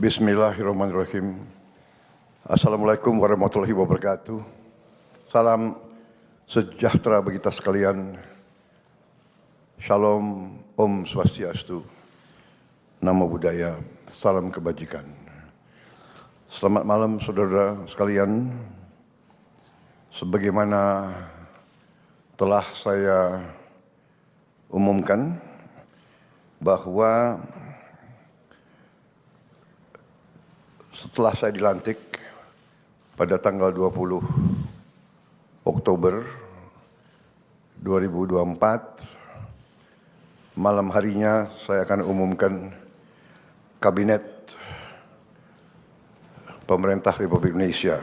Bismillahirrahmanirrahim. Assalamualaikum warahmatullahi wabarakatuh. Salam sejahtera bagi kita sekalian. Shalom, Om Swastiastu, Namo Buddhaya, salam kebajikan. Selamat malam saudara sekalian. Sebagaimana telah saya umumkan bahwa setelah saya dilantik pada tanggal 20 Oktober 2024, malam harinya saya akan umumkan Kabinet Pemerintah Republik Indonesia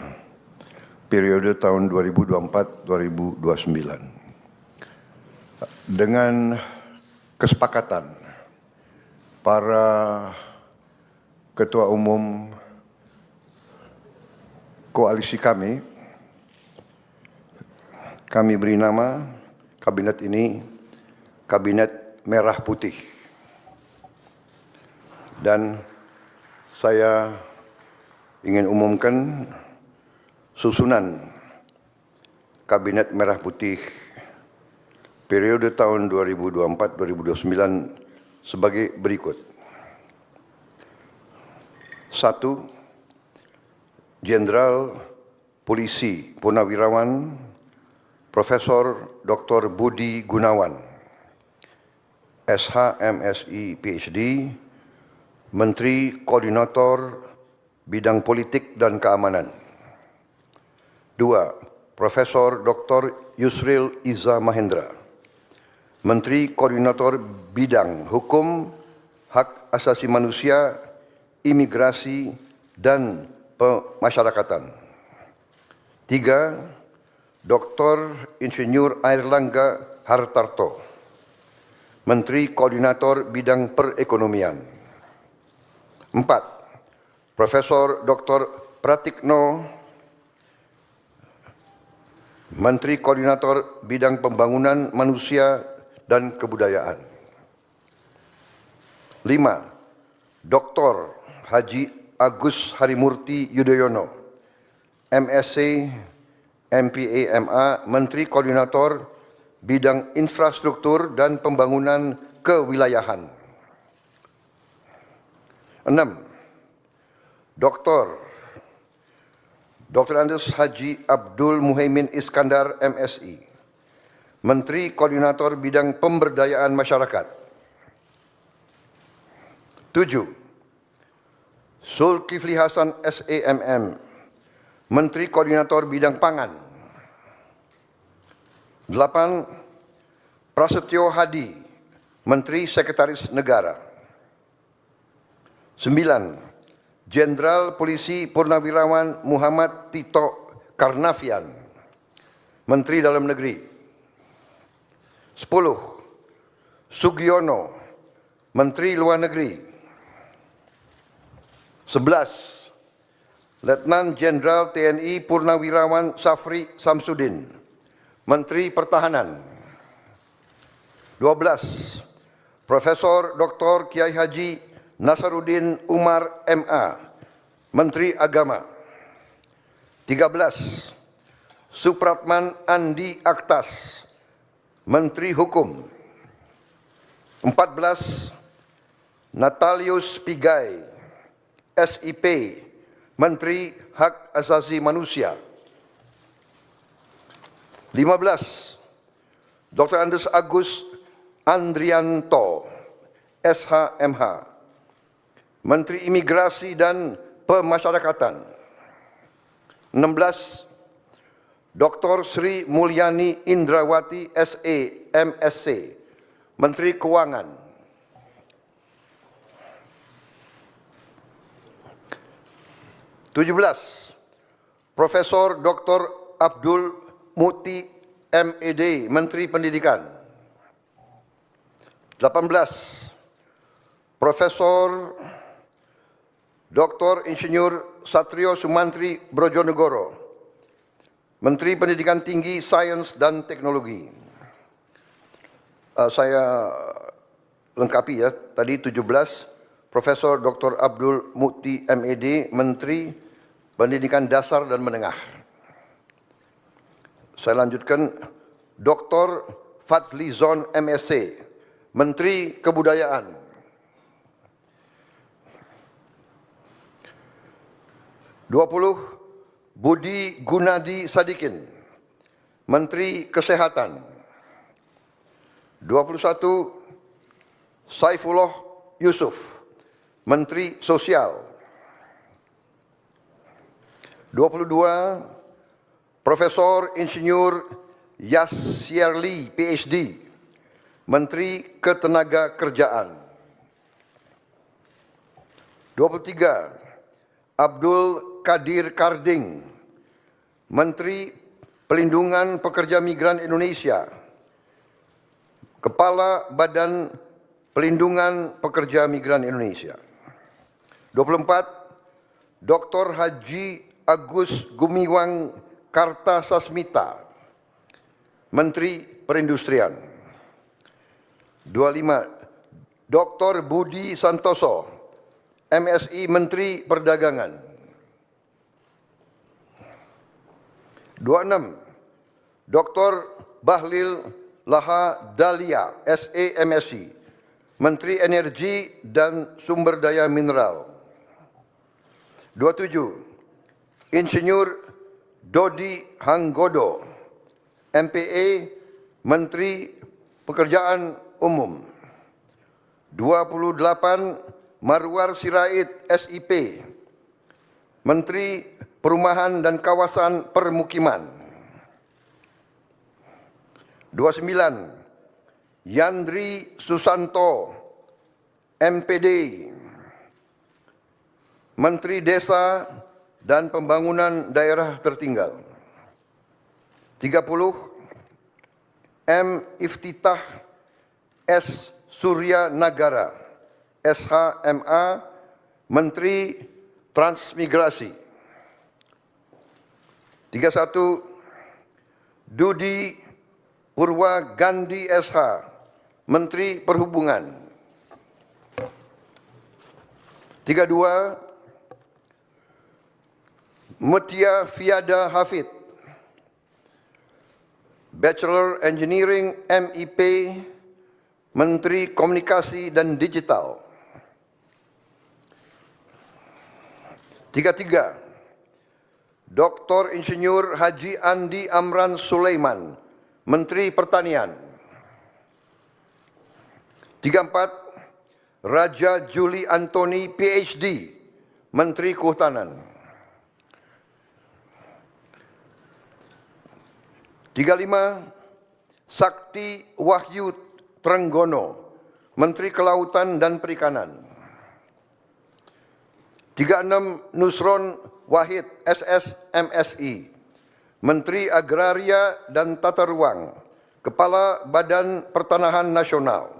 periode tahun 2024-2029 dengan kesepakatan para ketua umum koalisi kami beri nama kabinet ini Kabinet Merah Putih. Dan saya ingin umumkan susunan Kabinet Merah Putih periode tahun 2024-2029 sebagai berikut. 1. Jenderal Polisi Purnawirawan Profesor Dr. Budi Gunawan, SH, MSI, PhD, Menteri Koordinator Bidang Politik dan Keamanan. 2. Profesor Dr. Yusril Iza Mahendra, Menteri Koordinator Bidang Hukum, Hak Asasi Manusia, Imigrasi, dan Pemasyarakatan. 3. Dr. Insinyur Airlangga Hartarto, Menteri Koordinator Bidang Perekonomian. 4. Profesor Dr. Pratikno, Menteri Koordinator Bidang Pembangunan Manusia dan Kebudayaan. 5. Dr. Haji Agus Harimurti Yudhoyono, MSc, MPA, MA, Menteri Koordinator Bidang Infrastruktur dan Pembangunan Kewilayahan. 6. Dr. Andes Haji Abdul Muhaimin Iskandar, MSI, Menteri Koordinator Bidang Pemberdayaan Masyarakat. 7. Zulkifli Hasan, SEMM, Menteri Koordinator Bidang Pangan. 8. Prasetyo Hadi, Menteri Sekretaris Negara. 9. Jenderal Polisi Purnawirawan Muhammad Tito Karnavian, Menteri Dalam Negeri. 10. Sugiono, Menteri Luar Negeri. 11. Letnan Jenderal TNI Purnawirawan Safri Samsudin, Menteri Pertahanan. 12. Profesor Dr. Kiai Haji Nasaruddin Umar, MA, Menteri Agama. 13. Supratman Andi Aktas, Menteri Hukum. 14. Natalius Pigai, SIP, Menteri Hak Asasi Manusia. 15. Dr. Andes Agus Andrianto, SH-MH, Menteri Imigrasi dan Pemasyarakatan. 16. Dr. Sri Mulyani Indrawati, SE, MSc, Menteri Keuangan. 17. Profesor Dr. Abdul Muti, MED, Menteri Pendidikan. 18. Profesor Dr. Insinyur Satrio Sumantri Brojonegoro, Menteri Pendidikan Tinggi, Sains dan Teknologi. Saya lengkapi ya, tadi 17 Profesor Dr. Abdul Mukti MED, Menteri Pendidikan Dasar dan Menengah. Saya lanjutkan, Dr. Fadlizon MSc, Menteri Kebudayaan. Budi Gunadi Sadikin, Menteri Kesehatan. 21, Saifullah Yusuf, Menteri Sosial. 22, Profesor Insinyur Yasyarli, PhD, Menteri Ketenagakerjaan. 23, Abdul Kadir Karding, Menteri Pelindungan Pekerja Migran Indonesia, Kepala Badan Pelindungan Pekerja Migran Indonesia. 24, Dr. Haji Agus Gumiwang Kartasasmita, Menteri Perindustrian. 25, Dr. Budi Santoso, MSI, Menteri Perdagangan. 26, Dr. Bahlil Laha Dalia, SE, MSI, Menteri Energi dan Sumber Daya Mineral. 27, Insinyur Dodi Hanggodo, MPE, Menteri Pekerjaan Umum. 28, Marwar Sirait, SIP, Menteri Perumahan dan Kawasan Permukiman. 29, Yandri Susanto, MPD, Menteri Desa dan Pembangunan Daerah Tertinggal. 30, M. Iftitah S. Surya Nagara, SHMA, Menteri Transmigrasi. 31, Dudi Purwa Gandhi SH, Menteri Perhubungan. 32, Mutia Fiada Hafid, Bachelor Engineering MIP, Menteri Komunikasi dan Digital. 33, Dr. Insinyur Haji Andi Amran Sulaiman, Menteri Pertanian. 34, Raja Juli Antoni, PhD, Menteri Kehutanan. 35, Sakti Wahyu Trenggono, Menteri Kelautan dan Perikanan. 36, Nusron Wahid, SS, MSI, Menteri Agraria dan Tata Ruang, Kepala Badan Pertanahan Nasional.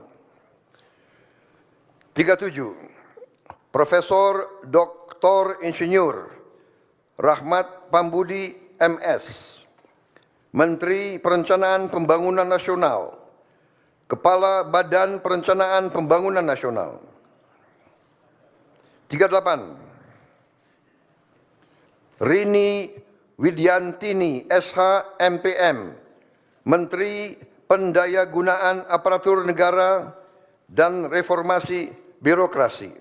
37, Profesor Dr. Insinyur Rahmat Pambudi, MS, Menteri Perencanaan Pembangunan Nasional, Kepala Badan Perencanaan Pembangunan Nasional. 38, Rini Widyantini, SH, MPM, Menteri Pendayagunaan Aparatur Negara dan Reformasi Birokrasi.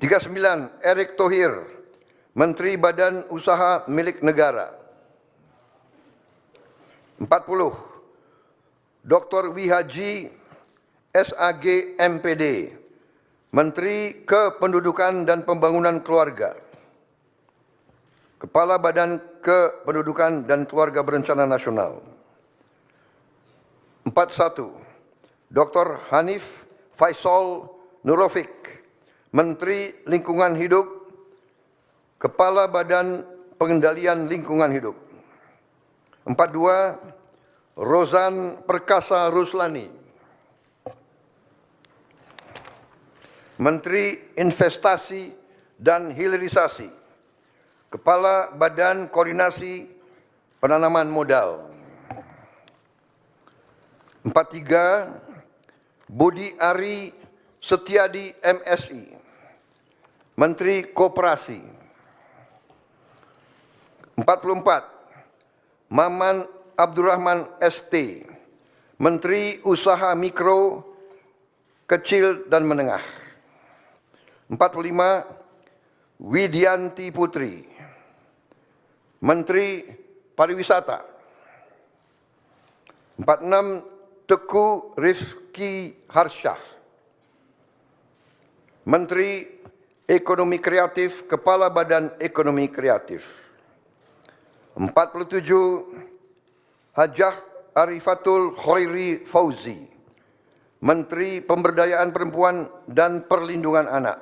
39, Erick Thohir, Menteri Badan Usaha Milik Negara. 40, Dr. Wihaji SAG, MPD, Menteri Kependudukan dan Pembangunan Keluarga, Kepala Badan Kependudukan dan Keluarga Berencana Nasional. 41, Dr. Hanif Faisal Nurofik, Menteri Lingkungan Hidup, Kepala Badan Pengendalian Lingkungan Hidup. 42, Rozan Perkasa Ruslani, Menteri Investasi dan Hilirisasi, Kepala Badan Koordinasi Penanaman Modal. 43, Budi Ari Setiadi MSI, Menteri Koperasi. 44, Maman Abdurrahman ST, Menteri Usaha Mikro, Kecil dan Menengah. 45, Widianti Putri, Menteri Pariwisata. 46, Teguh Rifki Harsyah, Menteri Ekonomi Kreatif, Kepala Badan Ekonomi Kreatif. 47, Hajah Arifatul Khairi Fauzi, Menteri Pemberdayaan Perempuan dan Perlindungan Anak.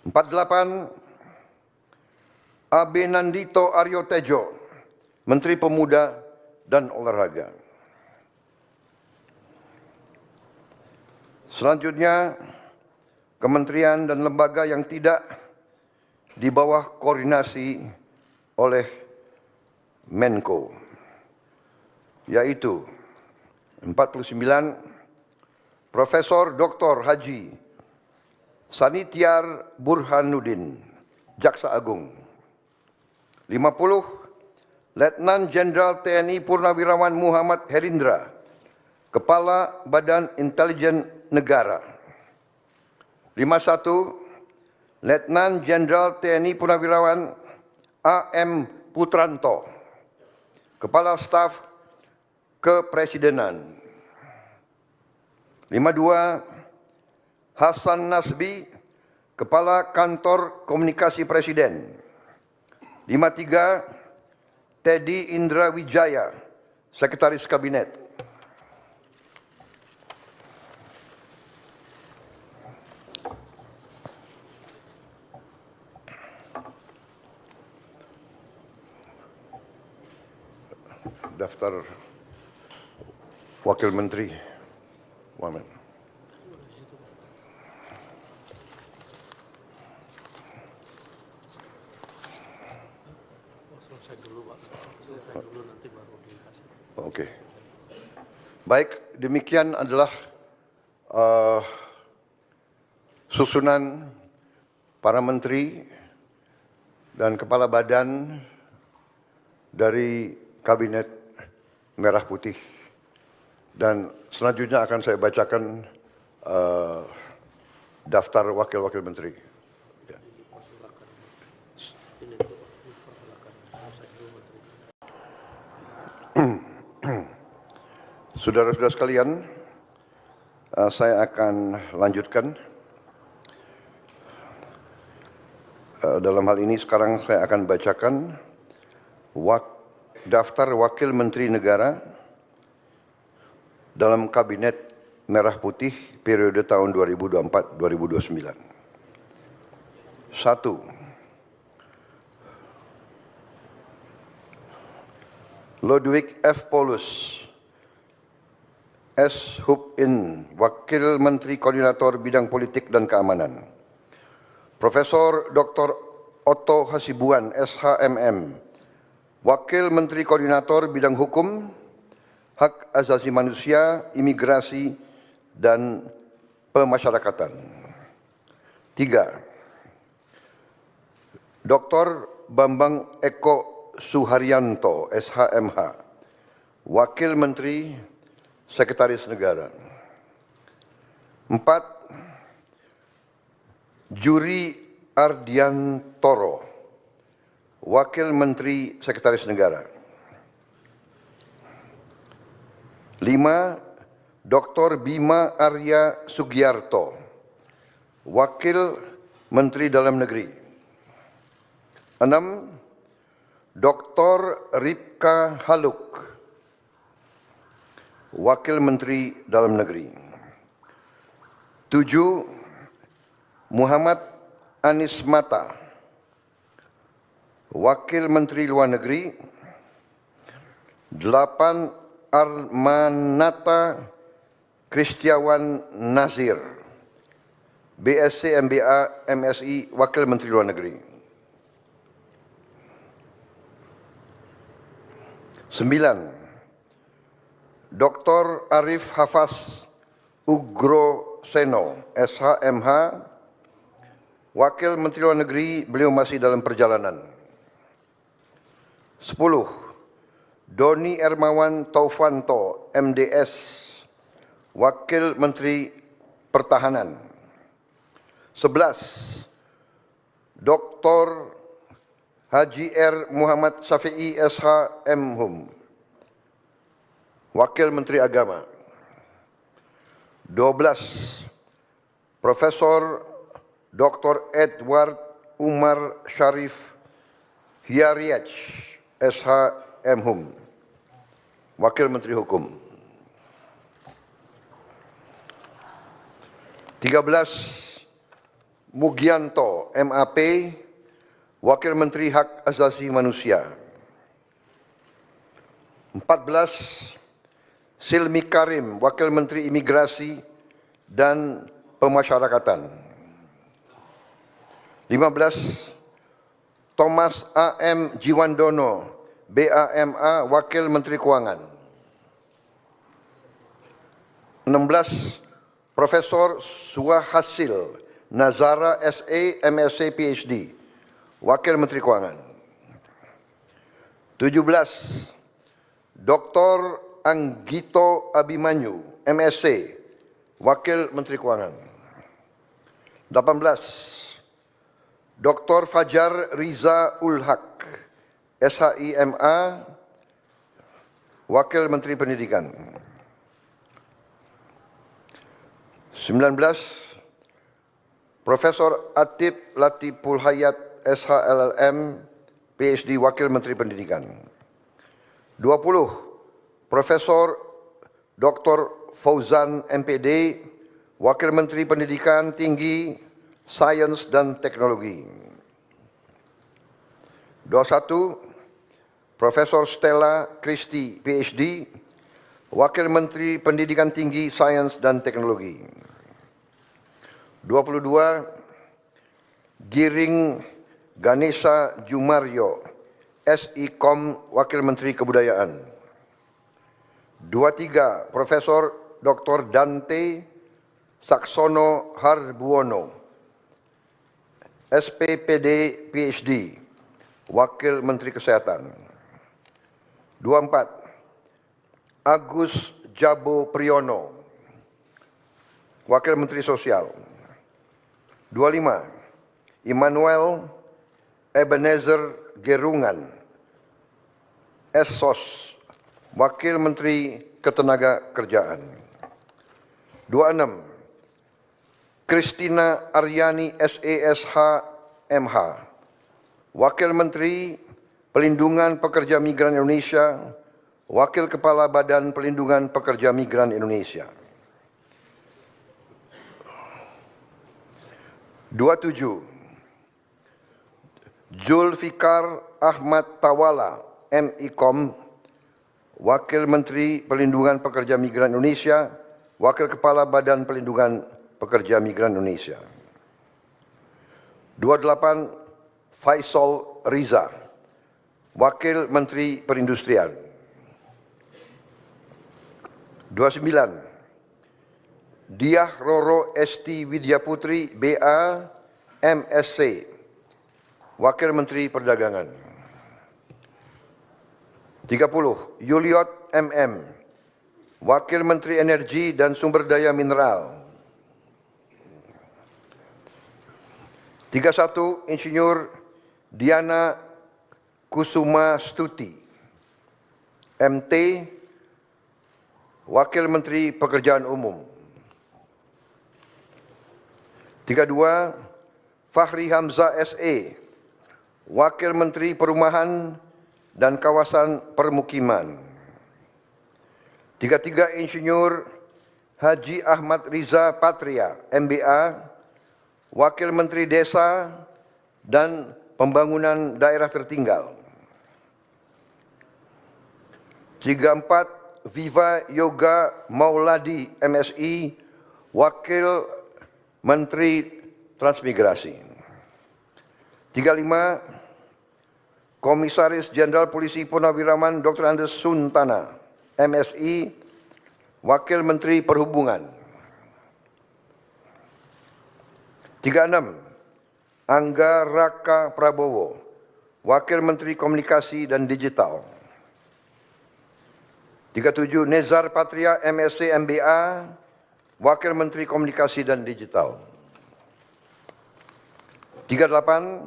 48, Abe Nandito Aryo Tejo, Menteri Pemuda dan Olahraga. Selanjutnya, kementerian dan lembaga yang tidak di bawah koordinasi oleh Menko, yaitu 49, Profesor Dr. Haji Sanitiar Burhanuddin, Jaksa Agung. 50, Letnan Jenderal TNI Purnawirawan Muhammad Herindra, Kepala Badan Intelijen Negara. 51, Letnan Jenderal TNI Purnawirawan AM Putranto, Kepala Staf Kepresidenan. 52, Hasan Nasbi, Kepala Kantor Komunikasi Presiden. 53, Teddy Indra Wijaya, Sekretaris Kabinet. Daftar Wakil Menteri. Wamen. Oke. Baik, demikian adalah susunan para menteri dan kepala badan dari Kabinet Merah Putih, dan selanjutnya akan saya bacakan daftar wakil-wakil menteri. Ya. Saudara-saudara sekalian, saya akan lanjutkan. Dalam hal ini sekarang saya akan bacakan daftar wakil menteri negara dalam Kabinet Merah Putih periode tahun 2024-2029. 1. Ludwig F. Paulus, S. Hub-In, Wakil Menteri Koordinator Bidang Politik dan Keamanan. Profesor Dr. Otto Hasibuan, SHMM, Wakil Menteri Koordinator Bidang Hukum, Hak Asasi Manusia, Imigrasi, dan Pemasyarakatan. 3. Dr. Bambang Eko Suharyanto, SHMH, Wakil Menteri Sekretaris Negara. 4. Juri Ardiantoro, Wakil Menteri Sekretaris Negara. 5. Dr. Bima Arya Sugiarto, Wakil Menteri Dalam Negeri. 6. Dr. Ripka Haluk, Wakil Menteri Dalam Negeri. 7. Muhammad Anies Mata, Wakil Menteri Luar Negeri. 8. Armanata Kristiawan Nazir, BSc MBA MSI, Wakil Menteri Luar Negeri. 9. Dr. Arif Hafaz Ugro Seno, SH.MH, Wakil Menteri Luar Negeri, beliau masih dalam perjalanan. 10. Doni Ermawan Taufanto, MDS, Wakil Menteri Pertahanan. 11. Dr. Haji R. Muhammad Syafi'i SH. M.Hum, Wakil Menteri Agama. 12. Profesor Dr. Edward Umar Syarif Hiyariach SH. M.Hum, Wakil Menteri Hukum. 13. Mugianto MAP, Wakil Menteri Hak Asasi Manusia. 14. Silmi Karim, Wakil Menteri Imigrasi dan Pemasyarakatan. 15. Thomas A.M. Jiwandono, BAMA, Wakil Menteri Keuangan. 16. Profesor Suhasil Nazara SE, MSc, PhD, Wakil Menteri Keuangan. 17. Dr. Anggito Abimanyu, MSc, Wakil Menteri Keuangan. 18. Dr. Fajar Riza Ulhaq, SHIMA, Wakil Menteri Pendidikan. 19. Profesor Atib Latiful Hayat, SHLLM, PhD, Wakil Menteri Pendidikan. 20. Profesor Dr. Fauzan MPD, Wakil Menteri Pendidikan Tinggi, Sains dan Teknologi. 21. Profesor Stella Christy, PhD, Wakil Menteri Pendidikan Tinggi, Sains dan Teknologi. 22. Giring Ganesha Jumaryo, SIKOM, Wakil Menteri Kebudayaan. 23. Profesor Dr. Dante Saksono Harbuono, SPPD, PhD, Wakil Menteri Kesehatan. 24. Agus Jabo Priyono, Wakil Menteri Sosial. 25. Immanuel Ebenezer Gerungan, SSOS, Wakil Menteri Ketenagakerjaan. 26. Christina Aryani SESH MH, Wakil Menteri Pelindungan Pekerja Migran Indonesia, Wakil Kepala Badan Pelindungan Pekerja Migran Indonesia. 27. Zulfikar Ahmad Tawala, MIKOM, Wakil Menteri Pelindungan Pekerja Migran Indonesia, Wakil Kepala Badan Pelindungan Pekerja Migran Indonesia. 28. Faisal Riza, Wakil Menteri Perindustrian. 29. Diah Roro Esti Widyaputri, BA, MSc, Wakil Menteri Perdagangan. 30. Yuliot MM, Wakil Menteri Energi dan Sumber Daya Mineral. 31. Insinyur Diana Kusuma Stuti, MT, Wakil Menteri Pekerjaan Umum. 32. Fahri Hamzah SE, Wakil Menteri Perumahan dan Kawasan Permukiman. 33. Insinyur Haji Ahmad Riza Patria, MBA, Wakil Menteri Desa dan Pembangunan Daerah Tertinggal. 34. Viva Yoga Mauladi, MSI, Wakil Menteri Transmigrasi. 35. Komisaris Jenderal Polisi Purnawiraman Dr. Andes Suntana, MSI, Wakil Menteri Perhubungan. 36, Angga Raka Prabowo, Wakil Menteri Komunikasi dan Digital. 37, Nezar Patria, MSc MBA, Wakil Menteri Komunikasi dan Digital. 38,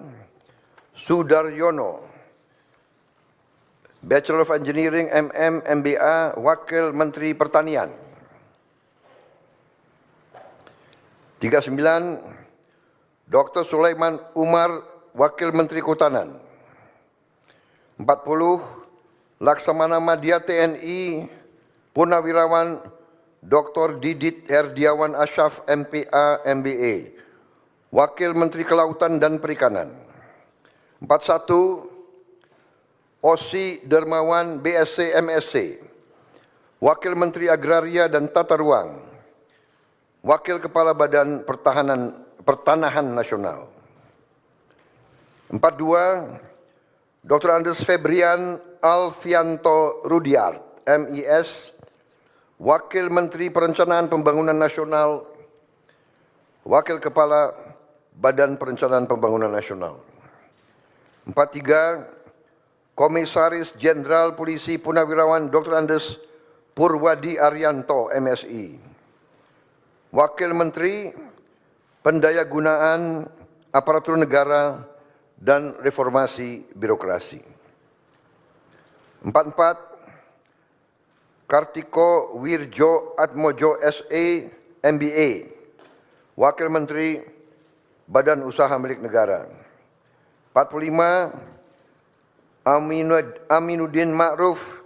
Sudaryono, Bachelor of Engineering MM MBA, Wakil Menteri Pertanian. 39, Dr. Sulaiman Umar, Wakil Menteri Kehutanan. 40, Laksamana Madya TNI, Purnawirawan Dr. Didit Herdiawan Asyaf MPA MBA, Wakil Menteri Kelautan dan Perikanan. 41, Osi Dermawan BSc MSc, Wakil Menteri Agraria dan Tata Ruang, Wakil Kepala Badan Pertanahan Nasional. 42, Dr. Andes Febrian Alfianto Rudiart, MIS, Wakil Menteri Perencanaan Pembangunan Nasional, Wakil Kepala Badan Perencanaan Pembangunan Nasional. 43, Komisaris Jenderal Polisi Purnawirawan Dr. Andes Purwadi Arianto, MSI, Wakil Menteri Pendayagunaan Aparatur Negara dan Reformasi Birokrasi. 44, Kartiko Wirjo Atmojo SE MBA, Wakil Menteri Badan Usaha Milik Negara. 45, Aminuddin Ma'ruf,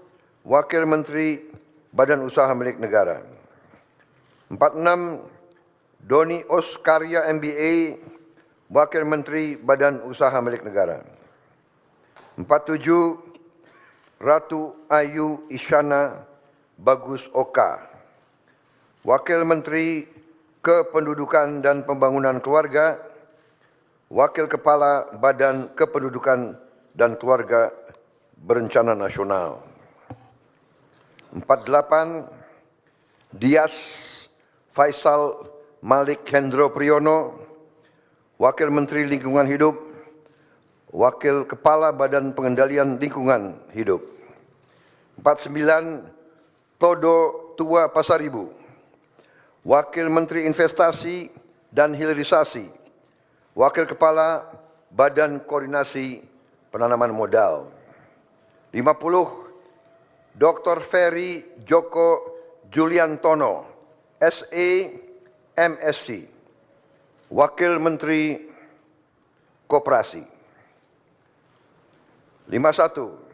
Wakil Menteri Badan Usaha Milik Negara. 46, Doni Oskarya MBA, Wakil Menteri Badan Usaha Milik Negara. 47, Ratu Ayu Isyana Bagus Oka, Wakil Menteri Kependudukan dan Pembangunan Keluarga, Wakil Kepala Badan Kependudukan dan Keluarga Berencana Nasional. 48, Dias Faisal Malik Hendro Priyono, Wakil Menteri Lingkungan Hidup, Wakil Kepala Badan Pengendalian Lingkungan Hidup. 49, Todo Tua Pasaribu, Wakil Menteri Investasi dan Hilirisasi, Wakil Kepala Badan Koordinasi Penanaman Modal. 50, Dr. Ferry Joko Juliantono, SE MSc, Wakil Menteri Koperasi. 51,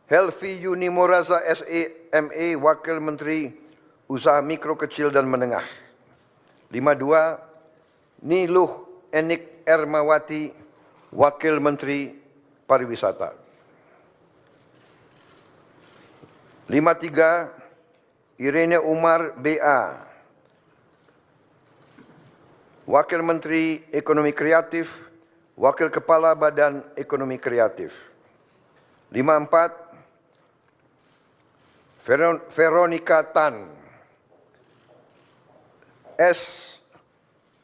Helvi Yuni Moraza SE MA, Wakil Menteri Usaha Mikro Kecil dan Menengah. 52, Niluh Enik Ermawati, Wakil Menteri Pariwisata. 53, Irene Umar BA, Wakil Menteri Ekonomi Kreatif, Wakil Kepala Badan Ekonomi Kreatif. 54, Veronica Tan,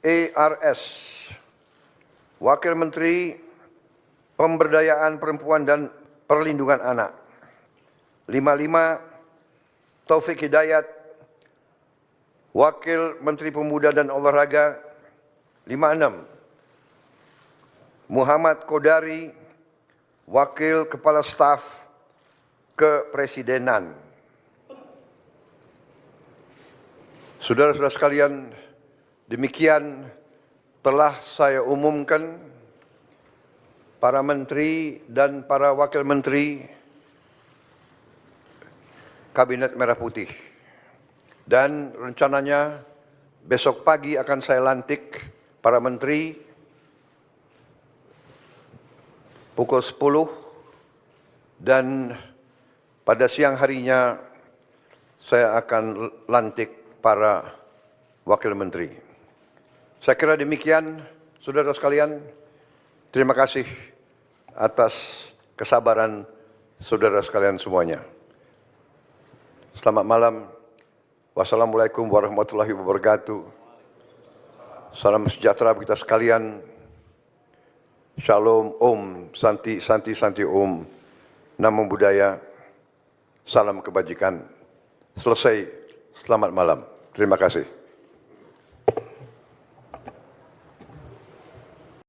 SARS, Wakil Menteri Pemberdayaan Perempuan dan Perlindungan Anak. 55, Taufik Hidayat, Wakil Menteri Pemuda dan Olahraga. 56, Muhammad Kodari, Wakil Kepala Staf Kepresidenan. Saudara-saudara sekalian, demikian telah saya umumkan para menteri dan para wakil menteri Kabinet Merah Putih. Dan rencananya besok pagi akan saya lantik para menteri pukul 10 dan pada siang harinya saya akan lantik para wakil menteri. Saya kira demikian, saudara sekalian. Terima kasih atas kesabaran saudara sekalian semuanya. Selamat malam. Wassalamualaikum warahmatullahi wabarakatuh. Salam sejahtera bagi kita sekalian. Shalom, Om, Santi, Santi, Santi, Om. Namo Buddhaya. Salam kebajikan. Selesai. Selamat malam. Terima kasih.